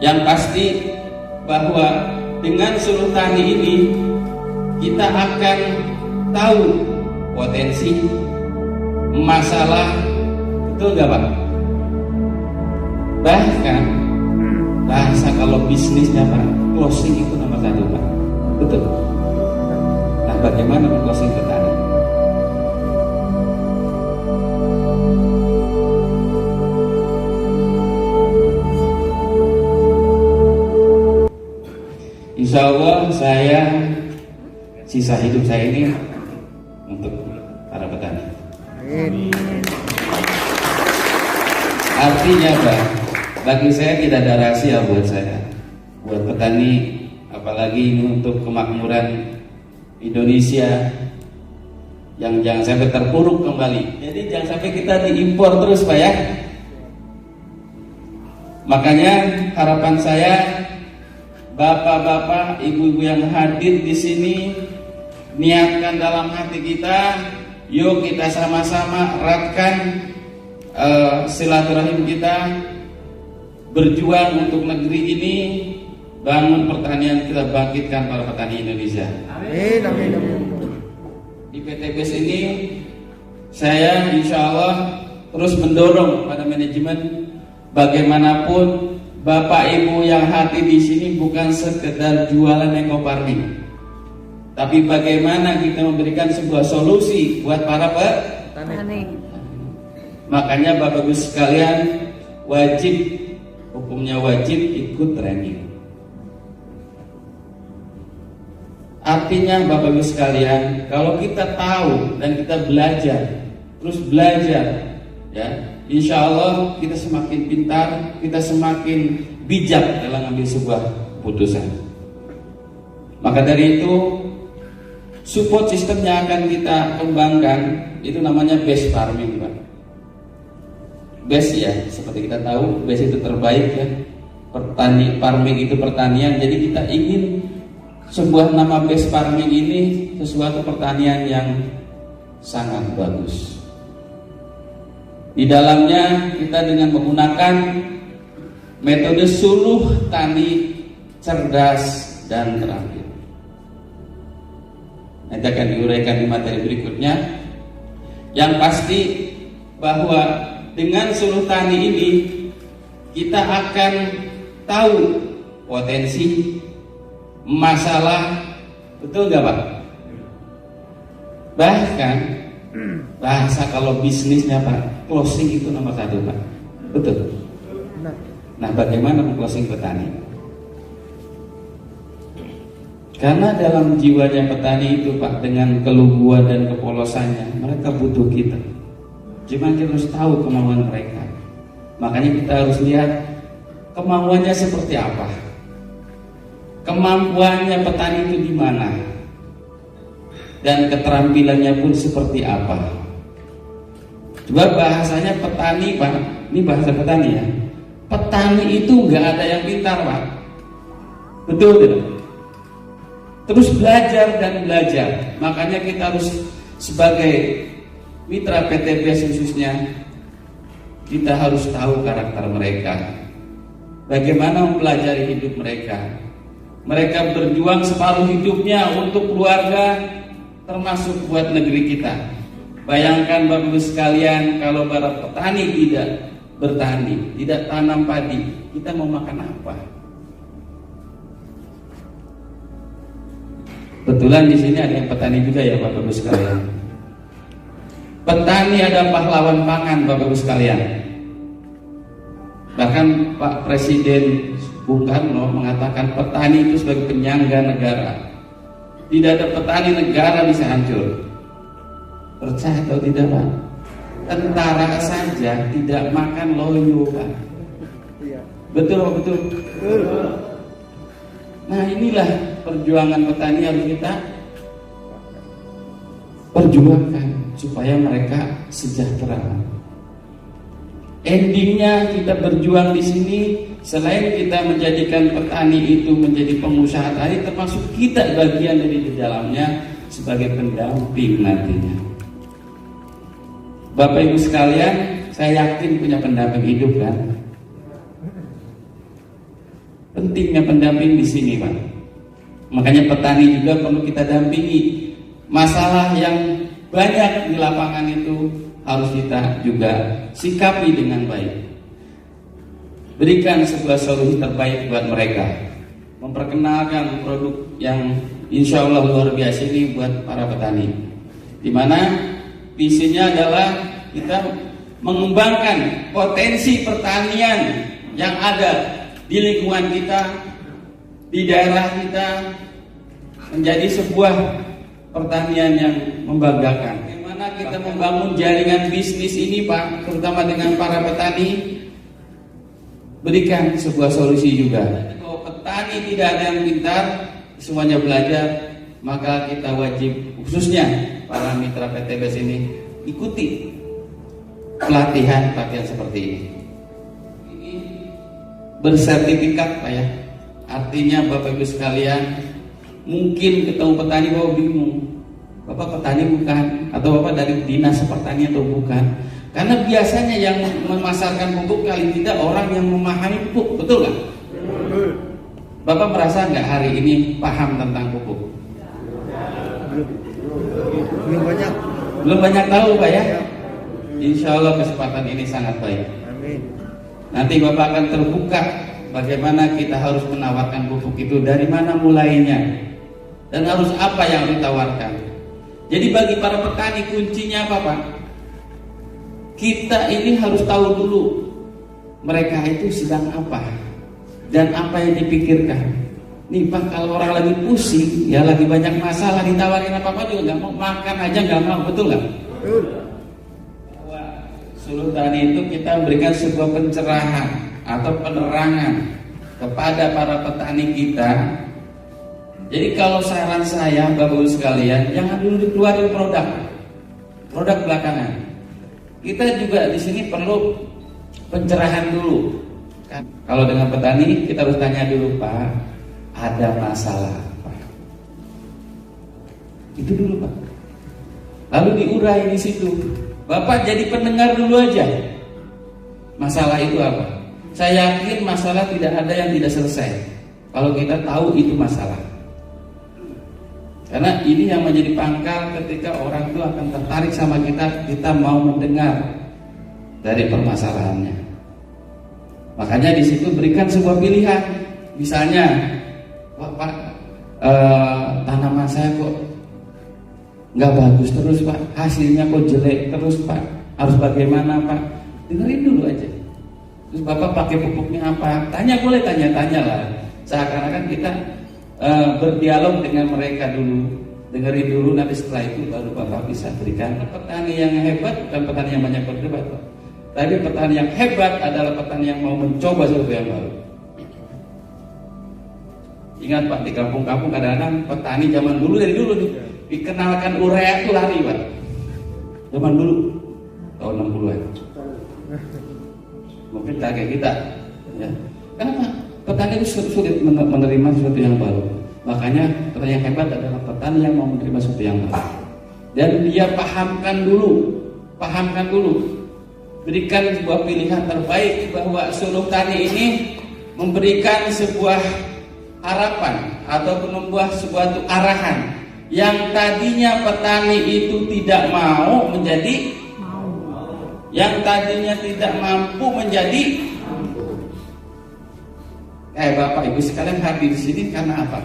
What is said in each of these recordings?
Yang pasti bahwa dengan suluh tani ini kita akan tahu potensi, masalah, betul nggak Pak? Bahkan bahasa kalau bisnisnya Pak, closing itu nomor satu Pak, betul. Nah, bagaimana closing petani? Insya Allah saya sisa hidup saya ini untuk para petani. Artinya Pak, bagi saya tidak ada rahasia buat saya, buat petani, apalagi ini untuk kemakmuran Indonesia yang jangan sampai terpuruk kembali. Jadi jangan sampai kita diimpor terus Pak ya. Makanya harapan saya, bapak-bapak, ibu-ibu yang hadir di sini, niatkan dalam hati kita, yuk kita sama-sama eratkan silaturahim kita, berjuang untuk negeri ini, bangun pertanian kita, bangkitkan para petani Indonesia. Amin, amin, amin. Di PTBS ini saya insya Allah terus mendorong pada manajemen, bagaimanapun Bapak Ibu yang hati di sini bukan sekedar jualan ekofarming, tapi bagaimana kita memberikan sebuah solusi buat para petani. Makanya Bapak Ibu sekalian wajib, hukumnya wajib ikut training. Artinya Bapak Ibu sekalian, kalau kita tahu dan kita belajar, terus belajar, ya, insya Allah kita semakin pintar, kita semakin bijak dalam mengambil sebuah putusan. Maka dari itu, support system yang akan kita kembangkan itu namanya base farming, Pak. Base ya, seperti kita tahu, base itu terbaik ya. Farming itu pertanian. Jadi kita ingin sebuah nama base farming ini sesuatu pertanian yang sangat bagus. Di dalamnya kita dengan menggunakan metode suluh tani cerdas dan terampil. Nanti akan diuraikan di materi berikutnya. Yang pasti bahwa dengan suluh tani ini kita akan tahu potensi, masalah, betul nggak Pak? Bahkan bahasa kalau bisnisnya Pak, closing itu nomor satu Pak, betul. Nah, bagaimana closing petani? Karena dalam jiwanya petani itu Pak, dengan keluguan dan kepolosannya, mereka butuh kita. Cuma kita harus tahu kemauan mereka. Makanya kita harus lihat kemauannya seperti apa, kemampuannya petani itu di mana, dan keterampilannya pun seperti apa. Coba bahasanya petani Pak, ini bahasa petani ya. Petani itu nggak ada yang pintar Pak, betul tidak? Terus belajar dan belajar. Makanya kita harus sebagai mitra PTBS khususnya, kita harus tahu karakter mereka, bagaimana mempelajari hidup mereka. Mereka berjuang separuh hidupnya untuk keluarga, termasuk buat negeri kita. Bayangkan Bapak Ibu sekalian, kalau para petani tidak bertani, tidak tanam padi, kita mau makan apa? Kebetulan di sini ada yang petani juga ya Bapak Ibu sekalian. Petani ada pahlawan pangan Bapak Ibu sekalian. Bahkan Pak Presiden Bung Karno mengatakan petani itu sebagai penyangga negara. Tidak ada petani, negara bisa hancur. Percaya atau tidak Pak? Tentara saja tidak makan loyo Pak. Betul Pak, betul? Nah, inilah perjuangan petani harus kita perjuangkan supaya mereka sejahtera. Endingnya kita berjuang di sini, selain kita menjadikan petani itu menjadi pengusaha tani, termasuk kita bagian dari di dalamnya sebagai pendamping nantinya. Bapak Ibu sekalian, saya yakin punya pendamping hidup kan? Pentingnya pendamping di sini, Pak. Makanya petani juga perlu kita dampingi. Masalah yang banyak di lapangan itu harus kita juga sikapi dengan baik. Berikan sebuah solusi terbaik buat mereka. Memperkenalkan produk yang insya Allah luar biasa ini buat para petani. Dimana visinya adalah kita mengembangkan potensi pertanian yang ada di lingkungan kita, di daerah kita, menjadi sebuah pertanian yang membanggakan. Bagaimana kita membangun jaringan bisnis ini, Pak, terutama dengan para petani, berikan sebuah solusi juga. Kalau petani tidak ada yang pintar, semuanya belajar, maka kita wajib, khususnya para mitra PTBS ini, ikuti pelatihan seperti ini. Bersertifikat, Pak ya. Artinya Bapak Ibu sekalian, mungkin ketemu petani Bapak bingung, Bapak petani bukan, atau Bapak dari dinas pertanian atau bukan. Karena biasanya yang memasarkan pupuk kali tidak orang yang memahami pupuk, betul nggak? Bapak merasa nggak hari ini paham tentang pupuk? Belum banyak tahu, Pak ya. Insya Allah kesempatan ini sangat baik. Nanti Bapak akan terbuka bagaimana kita harus menawarkan pupuk itu, dari mana mulainya, dan harus apa yang ditawarkan. Jadi bagi para petani kuncinya apa, Pak? Kita ini harus tahu dulu mereka itu sedang apa dan apa yang dipikirkan. Nih Pak, kalau orang lagi pusing, ya lagi banyak masalah, ditawarin apa-apa juga nggak mau, makan aja nggak mau, betul nggak? Suluh tani itu kita memberikan sebuah pencerahan atau penerangan kepada para petani kita. Jadi kalau saran saya, Bapak Ibu sekalian, jangan dulu dikeluarin produk belakangan. Kita juga di sini perlu pencerahan dulu. Kalau dengan petani kita harus tanya dulu, Pak, ada masalah apa? Itu dulu, Pak. Lalu diurai di situ. Bapak jadi pendengar dulu aja. Masalah itu apa? Saya yakin masalah tidak ada yang tidak selesai kalau kita tahu itu masalah. Karena ini yang menjadi pangkal ketika orang itu akan tertarik sama kita mau mendengar dari permasalahannya. Makanya di situ berikan sebuah pilihan. Misalnya, Pak, tanaman saya kok nggak bagus terus, Pak, hasilnya kok jelek terus, Pak, harus bagaimana, Pak? Dengerin dulu aja. Terus Bapak pakai pupuknya apa? Boleh tanya lah. Seakan-akan kita berdialog dengan mereka dulu, dengerin dulu, nanti setelah itu baru Bapak bisa berikan. Petani yang hebat bukan petani yang banyak berdebat, Pak. Tapi petani yang hebat adalah petani yang mau mencoba sesuatu yang baru. Ingat, Pak, di kampung-kampung kadang-kadang petani zaman dulu, dari dulu nih, dikenalkan urea itu lari, Pak. Zaman dulu tahun 60-an. Mungkin kayak kita ya. Kenapa? Petani itu sulit menerima sesuatu yang baru. Makanya petani yang hebat adalah petani yang mau menerima sesuatu yang baru. Dan dia pahamkan dulu. Berikan sebuah pilihan terbaik bahwa Suluh Tani ini memberikan sebuah harapan ataupun membuat sebuah arahan yang tadinya petani itu tidak mau menjadi yang tadinya tidak mampu menjadi. Bapak Ibu sekalian hadir di sini karena apa?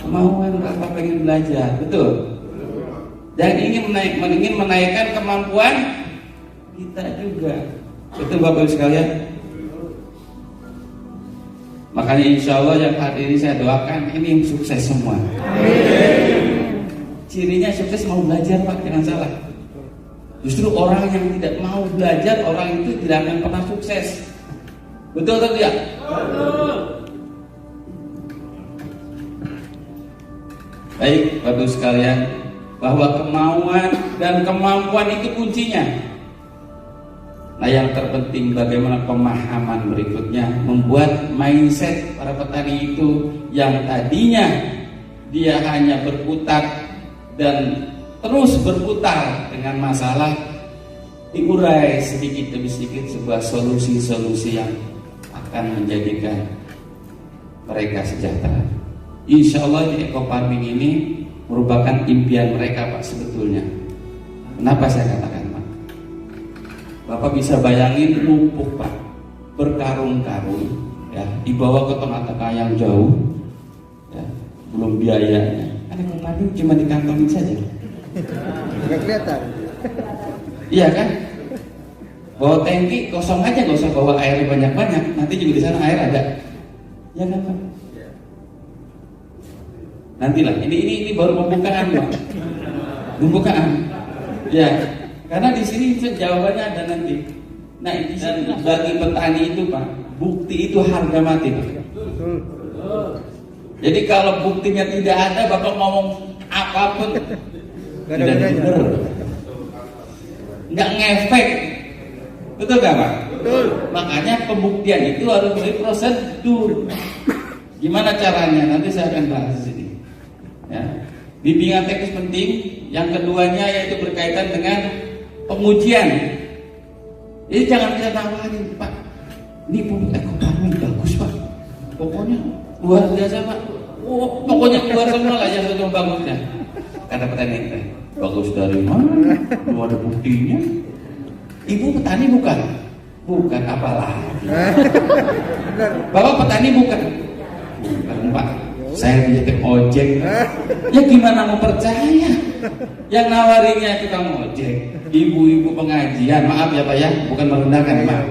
Kemauan Bapak pengen belajar, betul? Dan ingin menaikkan kemampuan kita juga, betul Bapak Ibu sekalian? Makanya insya Allah yang hadir ini saya doakan ini sukses semua. Cirinya sukses mau belajar, Pak, jangan salah. Justru orang yang tidak mau belajar, orang itu tidak akan pernah sukses. Betul atau tidak? Betul. Baik, Bapak Ibu sekalian, bahwa kemauan dan kemampuan itu kuncinya. Nah, yang terpenting bagaimana pemahaman berikutnya, membuat mindset para petani itu yang tadinya dia hanya berputar dan terus berputar dengan masalah, diurai sedikit demi sedikit sebuah solusi-solusi yang akan menjadikan mereka sejahtera. Insya Allah di eco farming ini merupakan impian mereka Pak sebetulnya. Kenapa saya katakan Pak? Bapak bisa bayangin pupuk Pak, berkarung-karung ya, dibawa ke tengah-tengah yang jauh ya, belum biayanya. Kan eco farming cuma dikantongin saja. Nggak kelihatan. Iya kan? Bawa tangki kosong aja, nggak usah bawa air banyak-banyak. Nanti juga di sana air ada. Ya kan Pak? Nantilah. Ini baru pembukaan Pak. Pembukaan. Ya. Karena di sini jawabannya ada nanti. Nah, dan bagi petani itu Pak, bukti itu harga mati Pak. Jadi kalau buktinya tidak ada, Bapak ngomong apapun tidak benar. Nggak ngefek. Betul gak Pak? Betul. Makanya pembuktian itu harus melalui prosedur. Gimana caranya? Nanti saya akan bahas di sini. Ya. Bimbingan teknis penting. Yang keduanya yaitu berkaitan dengan pengujian. Jadi jangan kita tawarin Pak. Ini pupuk eco farming bagus Pak. Pokoknya luar biasa Pak. Oh, pokoknya keluar semua lah yang sudah bagusnya. Kata petani itu, bagus dari mana? Belum ada buktinya. Ibu petani bukan? Bukan apalah. Bapak petani bukan? Bukan Pak. Saya menjadi ojek. Ya gimana mau percaya? Yang nawarinya tukang ojek, ibu-ibu pengajian. Maaf ya Pak ya, bukan merendahkan Pak.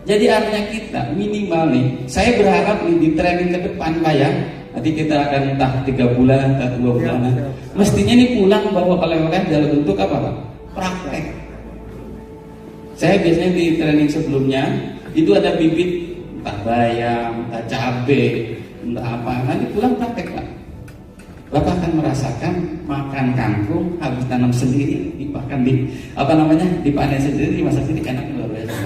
Jadi artinya kita minimal nih, saya berharap nih di training ke depan Pak ya. Nanti kita akan entah 3 bulan, entah 2 bulan. Mestinya nih pulang bawa oleh-oleh dalam bentuk apa Pak? Praktek. Saya biasanya di training sebelumnya itu ada bibit entah bayam, entah cabai, entah apa. Nanti pulang praktek Pak. Bapak akan merasakan makan kangkung habis tanam sendiri, bahkan dipanen sendiri, dimasak sendiri, enak luar biasa.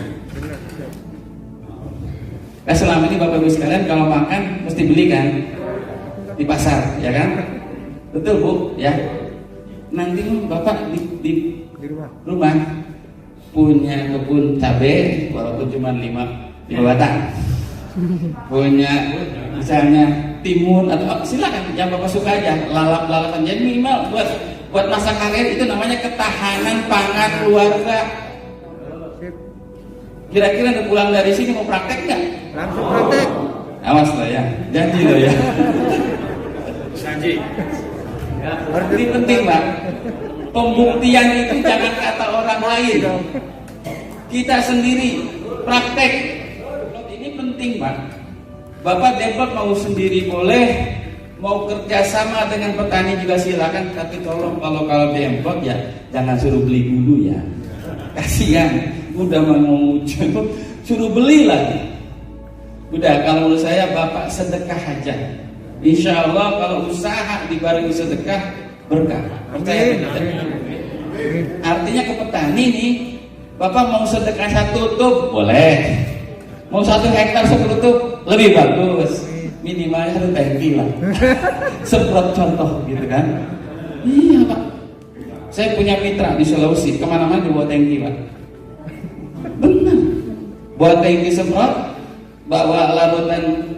Nah, selama ini Bapak Ibu sekalian kalau makan mesti beli kan di pasar, ya kan? Betul Bu, ya. Nanti Bapak di rumah punya kebun cabai walaupun cuma 5 batang, punya misalnya timun atau silakan yang Bapak suka aja, lalap-lalapan. Jadi minimal buat masa karir itu namanya ketahanan pangan keluarga. Kira-kira udah pulang dari sini mau praktek nggak? Langsung praktek. Awas loh ya, janji loh ya. Janji. Ini penting Pak. Pembuktian itu jangan kata orang lain. Kita sendiri praktek. Ini penting Pak. Bapak Depok mau sendiri boleh, mau kerjasama dengan petani juga silakan. Tapi tolong kalau Depok ya jangan suruh beli dulu ya. Kasihan, udah mau suruh beli lagi. Udah, kalau menurut saya Bapak sedekah aja. Insya Allah kalau usaha dibarengi sedekah berkah. Percaya tidak? Artinya ke petani nih, Bapak mau sedekah 1 tutup boleh, mau 1 hektar 10 tutup lebih bagus. Minimalnya 1 tangki lah. Semprot contoh gitu kan? Iya Pak. Saya punya mitra di Sulawesi, kemana-mana dibawa tangki Pak. Benar. Buat tangki semprot, bawa larutan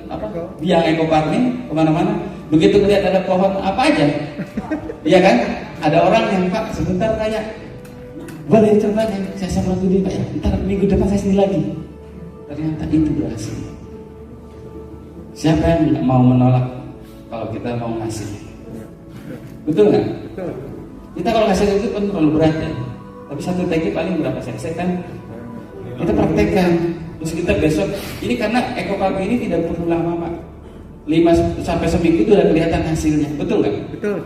biang eco farming kemana-mana. Begitu melihat ada pohon apa aja, iya kan? Ada orang yang Pak sebentar kayak boleh coba ya, saya semprot dulu Pak ya. Ntar minggu depan saya sini lagi. Ternyata itu berhasil. Siapa yang nggak mau menolak kalau kita mau ngasih? Betul nggak? Kita kalau ngasih itu kan terlalu berat ya. Tapi 1 tangki paling berapa cc kan? Kita praktekkan. Terus kita besok, ini karena eco farming ini tidak perlu lama Pak. 5 sampai seminggu itu udah kelihatan hasilnya. Betul nggak? Betul.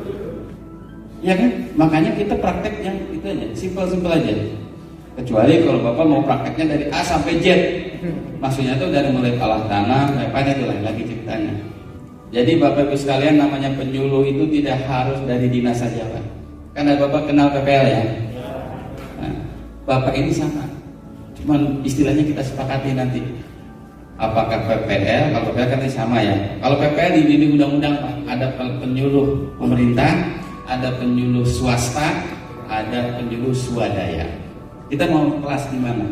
Ya kan? Makanya kita praktek yang itu aja, simpel-simpel aja. Kecuali kalau Bapak mau prakteknya dari A sampai Z. Maksudnya itu dari mulai olah tanah, apa itu lagi ceritanya. Jadi Bapak Ibu sekalian, namanya penyuluh itu tidak harus dari dinas saja Pak. Karena Bapak kenal PPL ya. Nah, Bapak ini sama. Cuman istilahnya kita sepakati nanti. Apakah PPL, kalau PPL kan sama ya. Kalau PPL di undang-undang Pak, ada penyuluh pemerintah, ada penyuluh swasta, ada penyuluh swadaya. Kita mau kelas di mana?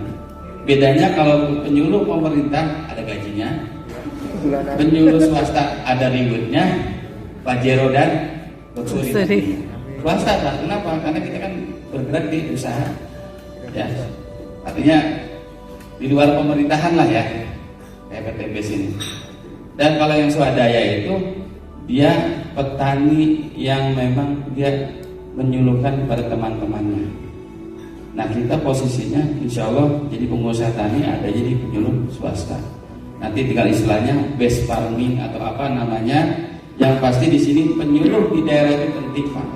Bedanya kalau penyuluh pemerintah ada gajinya, bulanan. Penyuluh swasta ada ributnya, Pajero dan Botsuri. Swasta Pak, kenapa? Karena kita kan bergerak di usaha, ya. Artinya di luar pemerintahan lah ya, kayak PTBS ini. Dan kalau yang swadaya itu dia petani yang memang dia menyuluhkan kepada teman-temannya. Nah kita posisinya insya Allah jadi pengusaha tani, ada jadi penyuluh swasta. Nanti tinggal istilahnya base farming atau apa namanya. Yang pasti di sini penyuluh di daerah itu penting Pak.